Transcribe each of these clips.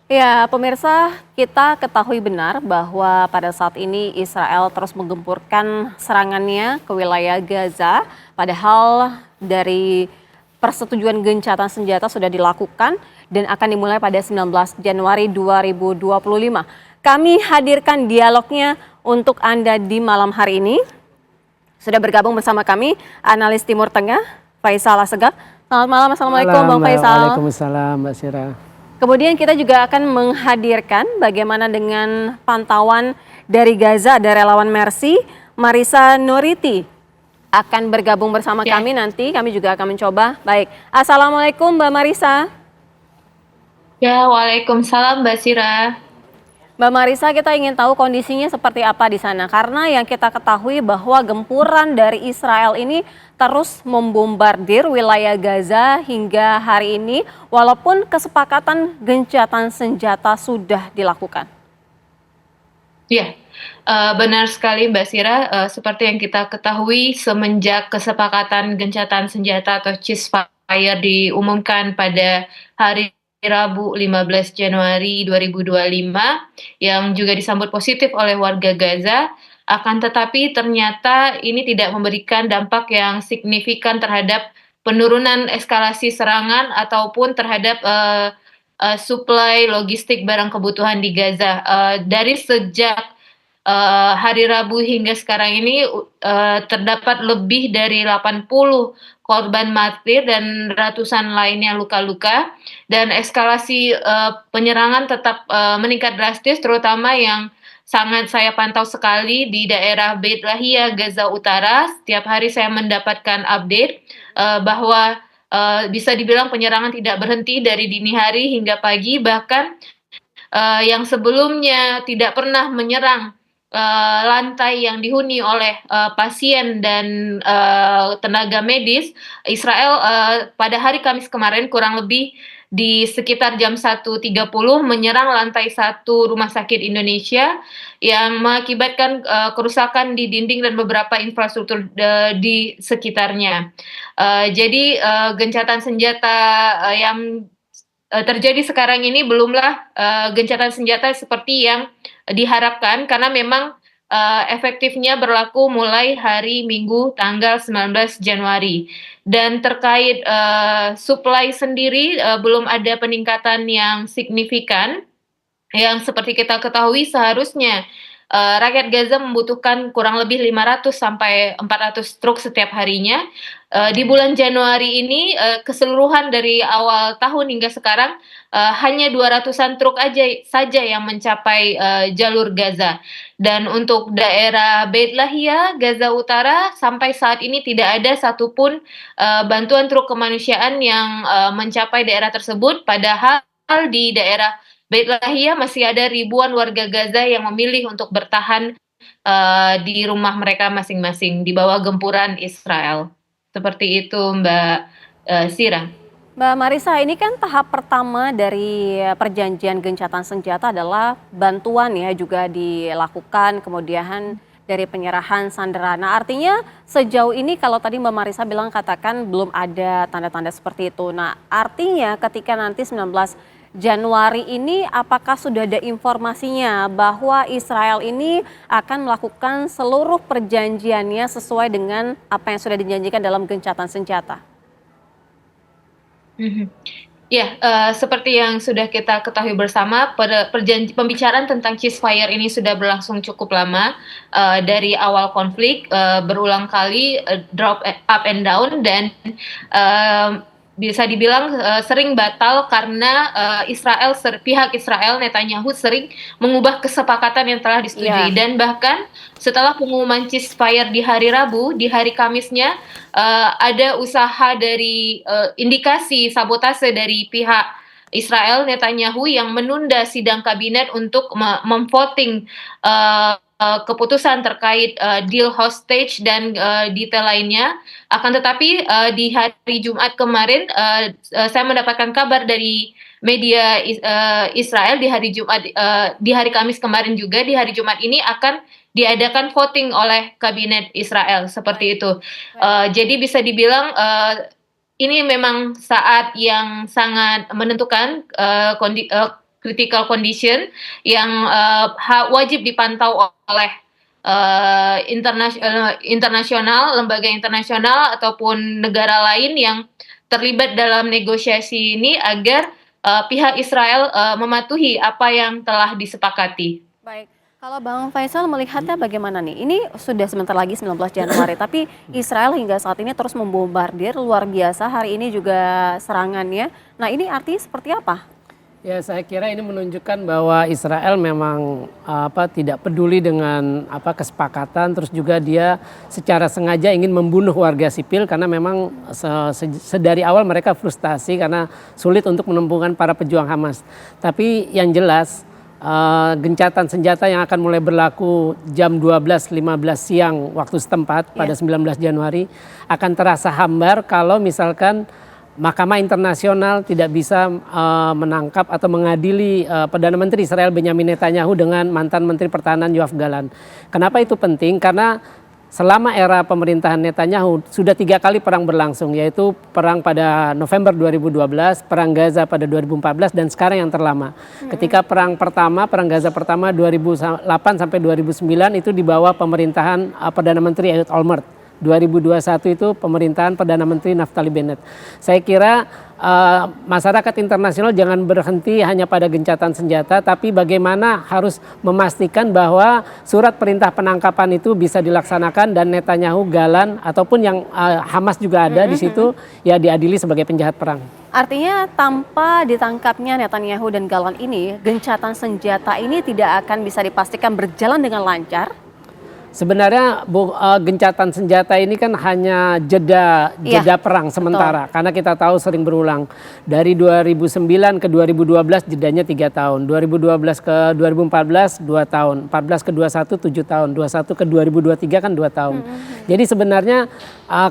Ya, pemirsa, kita ketahui benar bahwa pada saat ini Israel terus menggempurkan serangannya ke wilayah Gaza, padahal dari persetujuan gencatan senjata sudah dilakukan dan akan dimulai pada 19 Januari 2025. Kami hadirkan dialognya untuk Anda di malam hari ini. Sudah bergabung bersama kami analis Timur Tengah, Faisal Assegaf. Selamat malam, Assalamualaikum Malam, Bang Faisal. Waalaikumsalam Mbak Sira. Kemudian kita juga akan menghadirkan bagaimana dengan pantauan dari Gaza, ada relawan Mercy, Marisa Nuriti akan bergabung bersama Ya, kami nanti, kami juga akan mencoba. Baik, Assalamualaikum Mbak Marisa. Waalaikumsalam Mbak Sira. Mbak Marisa, kita ingin tahu kondisinya seperti apa di sana. Karena yang kita ketahui bahwa gempuran dari Israel ini terus membombardir wilayah Gaza hingga hari ini, walaupun kesepakatan gencatan senjata sudah dilakukan. Ya, benar sekali Mbak Sira. Seperti yang kita ketahui, semenjak kesepakatan gencatan senjata atau ceasefire diumumkan pada hari Rabu 15 Januari 2025, yang juga disambut positif oleh warga Gaza, akan tetapi ternyata ini tidak memberikan dampak yang signifikan terhadap penurunan eskalasi serangan ataupun terhadap suplai logistik barang kebutuhan di Gaza. Dari sejak hari Rabu hingga sekarang ini terdapat lebih dari 80 korban mati dan ratusan lainnya luka-luka, dan eskalasi penyerangan tetap meningkat drastis, terutama yang sangat saya pantau sekali di daerah Beit Lahia, Gaza Utara. Setiap hari saya mendapatkan update bahwa bisa dibilang penyerangan tidak berhenti dari dini hari hingga pagi, bahkan yang sebelumnya tidak pernah menyerang lantai yang dihuni oleh pasien dan tenaga medis. Israel pada hari Kamis kemarin kurang lebih di sekitar jam 1.30 menyerang lantai 1 Rumah Sakit Indonesia yang mengakibatkan kerusakan di dinding dan beberapa infrastruktur di sekitarnya. Jadi gencatan senjata yang terjadi sekarang ini belumlah gencatan senjata seperti yang diharapkan, karena memang efektifnya berlaku mulai hari Minggu tanggal 19 Januari. Dan terkait supply sendiri belum ada peningkatan yang signifikan. Yang seperti kita ketahui seharusnya rakyat Gaza membutuhkan kurang lebih 500 sampai 400 truk setiap harinya. Di bulan Januari ini keseluruhan dari awal tahun hingga sekarang hanya 200-an truk saja yang mencapai jalur Gaza. Dan untuk daerah Beit Lahia, Gaza Utara, sampai saat ini tidak ada satupun bantuan truk kemanusiaan yang mencapai daerah tersebut, padahal di daerah Beit Lahia masih ada ribuan warga Gaza yang memilih untuk bertahan di rumah mereka masing-masing di bawah gempuran Israel. Seperti itu Mbak Sira. Mbak Marisa, ini kan tahap pertama dari perjanjian gencatan senjata adalah bantuan ya juga dilakukan, kemudian dari penyerahan sandera. Nah, artinya sejauh ini kalau tadi Mbak Marisa bilang katakan belum ada tanda-tanda seperti itu. Nah, artinya ketika nanti 19 Januari ini apakah sudah ada informasinya bahwa Israel ini akan melakukan seluruh perjanjiannya sesuai dengan apa yang sudah dijanjikan dalam gencatan senjata? Mhm. Ya, seperti yang sudah kita ketahui bersama, pembicaraan tentang ceasefire ini sudah berlangsung cukup lama, dari awal konflik, berulang kali drop up and down, dan bisa dibilang sering batal karena pihak Israel Netanyahu sering mengubah kesepakatan yang telah disetujui. Iya. Dan bahkan setelah pengumuman ceasefire di hari Rabu, di hari Kamisnya ada usaha dari indikasi sabotase dari pihak Israel Netanyahu yang menunda sidang kabinet untuk memvoting keputusan terkait deal hostage dan detail lainnya. Akan tetapi di hari Jumat kemarin saya mendapatkan kabar dari media Israel di hari Kamis kemarin juga, di hari Jumat ini akan diadakan voting oleh kabinet Israel, seperti itu. Jadi bisa dibilang ini memang saat yang sangat menentukan critical condition yang wajib dipantau oleh internasional, lembaga internasional ataupun negara lain yang terlibat dalam negosiasi ini agar pihak Israel mematuhi apa yang telah disepakati. Baik, kalau Bang Faisal melihatnya bagaimana nih? Ini sudah sebentar lagi 19 Januari, tapi Israel hingga saat ini terus membombardir luar biasa. Hari ini juga serangannya. Nah, ini artinya seperti apa? Ya, saya kira ini menunjukkan bahwa Israel memang tidak peduli dengan kesepakatan, terus juga dia secara sengaja ingin membunuh warga sipil karena memang sedari awal mereka frustasi karena sulit untuk menemukan para pejuang Hamas. Tapi yang jelas gencatan senjata yang akan mulai berlaku jam 12.15 siang waktu setempat pada 19 Januari akan terasa hambar kalau misalkan Mahkamah Internasional tidak bisa menangkap atau mengadili Perdana Menteri Israel Benyamin Netanyahu dengan mantan Menteri Pertahanan Yoav Gallant. Kenapa itu penting? Karena selama era pemerintahan Netanyahu sudah 3 kali perang berlangsung, yaitu perang pada November 2012, perang Gaza pada 2014, dan sekarang yang terlama. Ketika perang Gaza pertama 2008 sampai 2009 itu di bawah pemerintahan Perdana Menteri Ehud Olmert. 2021 itu pemerintahan Perdana Menteri Naftali Bennett. Saya kira masyarakat internasional jangan berhenti hanya pada gencatan senjata, tapi bagaimana harus memastikan bahwa surat perintah penangkapan itu bisa dilaksanakan dan Netanyahu, Gallant ataupun yang Hamas juga ada di situ ya diadili sebagai penjahat perang. Artinya tanpa ditangkapnya Netanyahu dan Gallant ini, gencatan senjata ini tidak akan bisa dipastikan berjalan dengan lancar. Sebenarnya gencatan senjata ini kan hanya jeda perang sementara. Betul. Karena kita tahu sering berulang. Dari 2009 ke 2012 jedanya 3 tahun. 2012 ke 2014 2 tahun. 14 ke 21 7 tahun. 21 ke 2023 kan 2 tahun. Jadi sebenarnya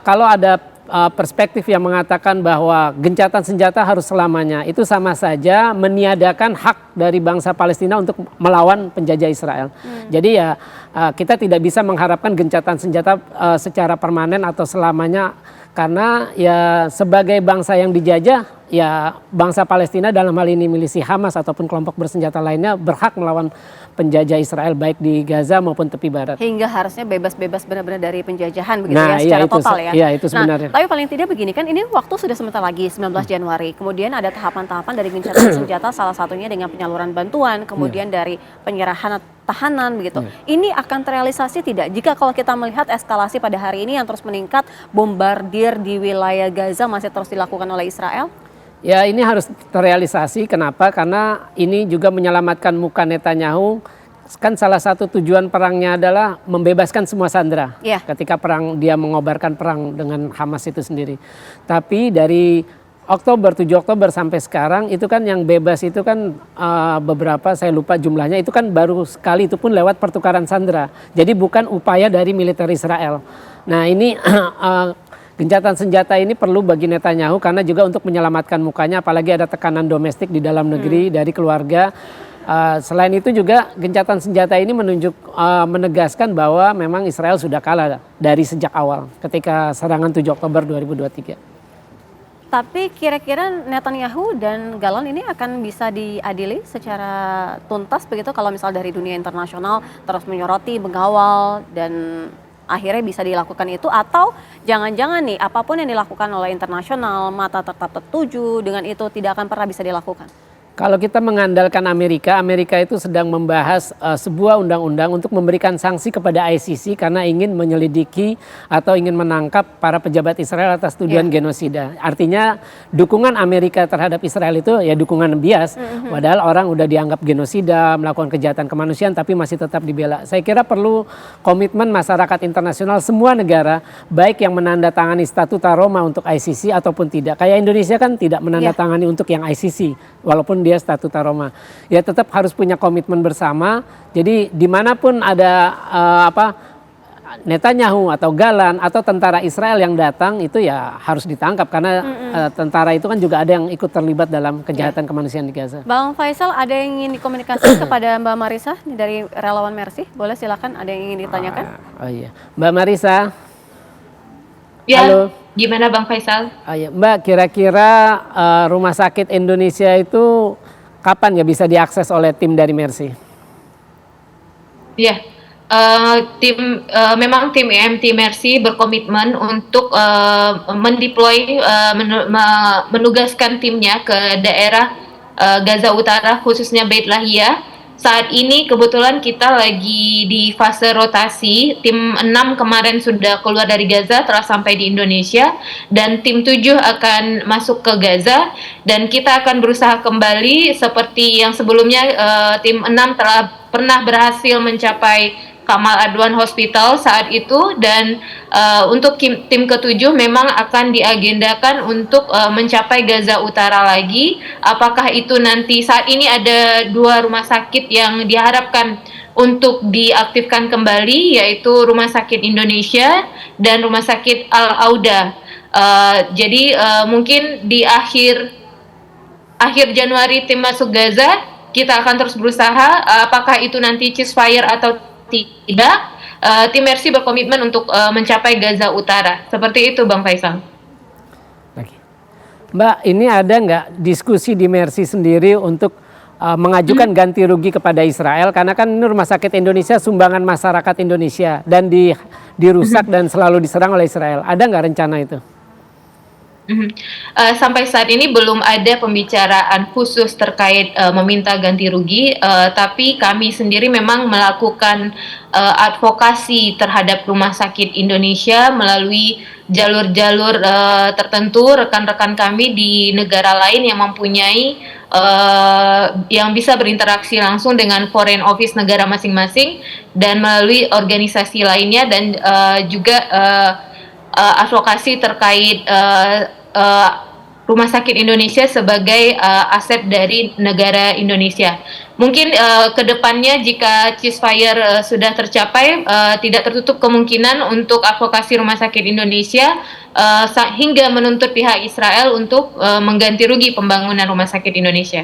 kalau ada perspektif yang mengatakan bahwa gencatan senjata harus selamanya, itu sama saja meniadakan hak dari bangsa Palestina untuk melawan penjajah Israel. Jadi ya kita tidak bisa mengharapkan gencatan senjata secara permanen atau selamanya, karena ya sebagai bangsa yang dijajah, ya bangsa Palestina dalam hal ini milisi Hamas ataupun kelompok bersenjata lainnya berhak melawan penjajah Israel baik di Gaza maupun tepi barat. Hingga harusnya bebas-bebas benar-benar dari penjajahan begitu secara total ya. Iya, itu sebenarnya. Nah, tapi paling tidak begini kan, ini waktu sudah sebentar lagi 19 Januari. Kemudian ada tahapan-tahapan dari gencatan senjata, salah satunya dengan penyaluran bantuan, kemudian dari penyerahan tahanan begitu. Ini akan terrealisasi tidak jika kalau kita melihat eskalasi pada hari ini yang terus meningkat, bombardir di wilayah Gaza masih terus dilakukan oleh Israel? Ya, ini harus terrealisasi. Kenapa? Karena ini juga menyelamatkan muka Netanyahu. Kan salah satu tujuan perangnya adalah membebaskan semua sandera. Ketika perang, dia mengobarkan perang dengan Hamas itu sendiri. Tapi dari 7 Oktober sampai sekarang itu kan yang bebas itu kan beberapa, saya lupa jumlahnya, itu kan baru sekali, itu pun lewat pertukaran sandera. Jadi bukan upaya dari militer Israel. Nah, ini gencatan senjata ini perlu bagi Netanyahu karena juga untuk menyelamatkan mukanya, apalagi ada tekanan domestik di dalam negeri dari keluarga. Selain itu juga gencatan senjata ini menegaskan bahwa memang Israel sudah kalah dari sejak awal ketika serangan 7 Oktober 2023. Tapi kira-kira Netanyahu dan Gallant ini akan bisa diadili secara tuntas begitu kalau misal dari dunia internasional terus menyoroti, mengawal dan akhirnya bisa dilakukan itu, atau jangan-jangan nih apapun yang dilakukan oleh internasional mata tetap tertuju dengan itu tidak akan pernah bisa dilakukan? Kalau kita mengandalkan Amerika itu sedang membahas sebuah undang-undang untuk memberikan sanksi kepada ICC karena ingin menyelidiki atau ingin menangkap para pejabat Israel atas tuduhan genosida. Artinya dukungan Amerika terhadap Israel itu ya dukungan bias. Padahal orang udah dianggap genosida, melakukan kejahatan kemanusiaan, tapi masih tetap dibela. Saya kira perlu komitmen masyarakat internasional semua negara, baik yang menandatangani Statuta Roma untuk ICC ataupun tidak. Kayak Indonesia kan tidak menandatangani untuk yang ICC, walaupun dia Statuta Roma, ya tetap harus punya komitmen bersama. Jadi dimanapun ada Netanyahu atau Gallant atau tentara Israel yang datang itu ya harus ditangkap karena tentara itu kan juga ada yang ikut terlibat dalam kejahatan kemanusiaan di Gaza. Bang Faisal, ada yang ingin dikomunikasikan kepada Mbak Marisa dari relawan Mercy? Boleh silakan, ada yang ingin ditanyakan? Oh iya, Mbak Marisa. Ya, halo. Gimana Bang Faisal? Mbak, kira-kira rumah sakit Indonesia itu kapan ya bisa diakses oleh tim dari Mercy? Ya, memang tim EMT Mercy berkomitmen untuk mendeploy, menugaskan timnya ke daerah Gaza Utara, khususnya Beit Lahia. Saat ini kebetulan kita lagi di fase rotasi. Tim 6 kemarin sudah keluar dari Gaza, telah sampai di Indonesia, dan tim 7 akan masuk ke Gaza, dan kita akan berusaha kembali seperti yang sebelumnya. Tim 6 telah pernah berhasil mencapai Kamal Adwan Hospital saat itu, dan untuk tim ketujuh memang akan diagendakan untuk mencapai Gaza Utara lagi. Apakah itu nanti, saat ini ada 2 rumah sakit yang diharapkan untuk diaktifkan kembali, yaitu Rumah Sakit Indonesia dan Rumah Sakit Al-Auda. Jadi mungkin di akhir Januari tim masuk Gaza, kita akan terus berusaha. Apakah itu nanti ceasefire atau tidak, tim Mercy berkomitmen untuk mencapai Gaza Utara. Seperti itu, Bang Faisal. Mbak, ini ada nggak diskusi di Mercy sendiri untuk mengajukan ganti rugi kepada Israel? Karena kan ini rumah sakit Indonesia sumbangan masyarakat Indonesia dan dirusak dan selalu diserang oleh Israel. Ada nggak rencana itu? Sampai saat ini belum ada pembicaraan khusus terkait meminta ganti rugi, tapi kami sendiri memang melakukan advokasi terhadap Rumah Sakit Indonesia melalui jalur-jalur tertentu. Rekan-rekan kami di negara lain yang mempunyai yang bisa berinteraksi langsung dengan foreign office negara masing-masing, dan melalui organisasi lainnya, dan juga advokasi terkait Rumah Sakit Indonesia sebagai aset dari negara Indonesia. Mungkin kedepannya jika ceasefire sudah tercapai, tidak tertutup kemungkinan untuk advokasi Rumah Sakit Indonesia hingga menuntut pihak Israel untuk mengganti rugi pembangunan Rumah Sakit Indonesia.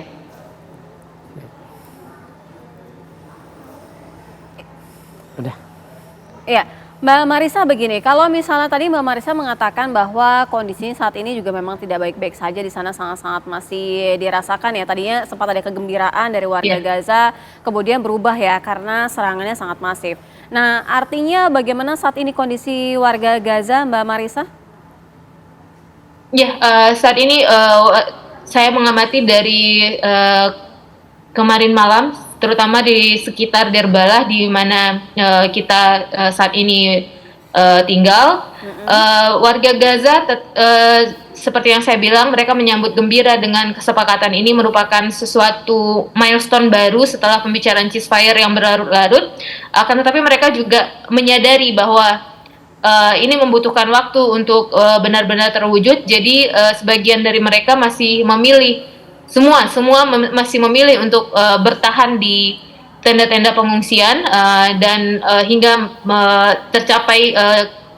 Udah. Iya. Mbak Marisa, begini, kalau misalnya tadi Mbak Marisa mengatakan bahwa kondisinya saat ini juga memang tidak baik-baik saja di sana, sangat-sangat masih dirasakan ya. Tadinya sempat ada kegembiraan dari warga Gaza, kemudian berubah ya karena serangannya sangat masif. Nah, artinya bagaimana saat ini kondisi warga Gaza, Mbak Marisa? Ya, saat ini saya mengamati dari kemarin malam, terutama di sekitar Derbalah di mana kita saat ini tinggal. Warga Gaza seperti yang saya bilang, mereka menyambut gembira dengan kesepakatan ini, merupakan sesuatu milestone baru setelah pembicaraan ceasefire yang berlarut-larut. Akan tetapi mereka juga menyadari bahwa ini membutuhkan waktu untuk benar-benar terwujud. Jadi sebagian dari mereka masih memilih, semua masih memilih untuk bertahan di tenda-tenda pengungsian, dan hingga tercapai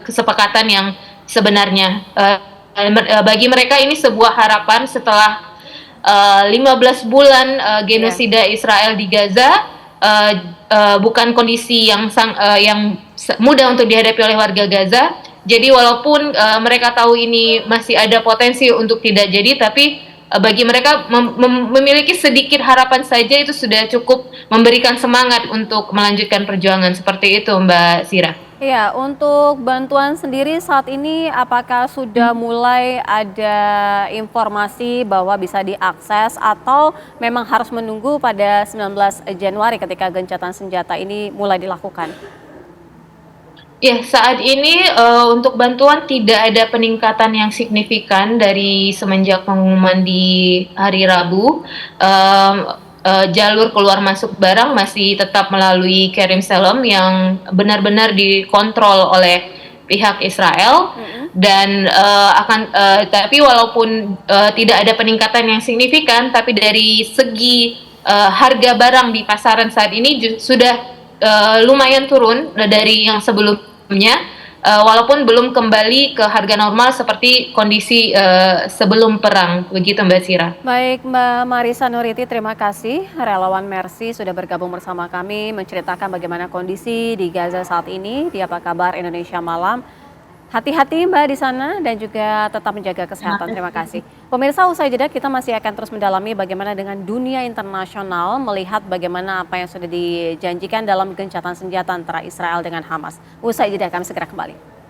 kesepakatan yang sebenarnya. Bagi mereka ini sebuah harapan setelah 15 bulan genosida Israel di Gaza. Bukan kondisi yang mudah untuk dihadapi oleh warga Gaza. Jadi walaupun mereka tahu ini masih ada potensi untuk tidak jadi, tapi bagi mereka memiliki sedikit harapan saja itu sudah cukup memberikan semangat untuk melanjutkan perjuangan. Seperti itu, Mbak Sira. Iya, untuk bantuan sendiri saat ini apakah sudah mulai ada informasi bahwa bisa diakses atau memang harus menunggu pada 19 Januari ketika gencatan senjata ini mulai dilakukan? Ya, saat ini untuk bantuan tidak ada peningkatan yang signifikan dari semenjak pengumuman di hari Rabu. Jalur keluar masuk barang masih tetap melalui Karim Salom yang benar-benar dikontrol oleh pihak Israel, dan tapi walaupun tidak ada peningkatan yang signifikan, tapi dari segi harga barang di pasaran saat ini sudah lumayan turun dari yang sebelumnya, walaupun belum kembali ke harga normal seperti kondisi sebelum perang. Begitu, Mbak Sira. Baik, Mbak Marisa Nuriti, terima kasih. Relawan Mercy sudah bergabung bersama kami menceritakan bagaimana kondisi di Gaza saat ini. Di Apa Kabar Indonesia Malam. Hati-hati Mbak di sana dan juga tetap menjaga kesehatan. Terima kasih. Pemirsa, usai jeda kita masih akan terus mendalami bagaimana dengan dunia internasional melihat bagaimana apa yang sudah dijanjikan dalam gencatan senjata antara Israel dengan Hamas. Usai jeda kami segera kembali.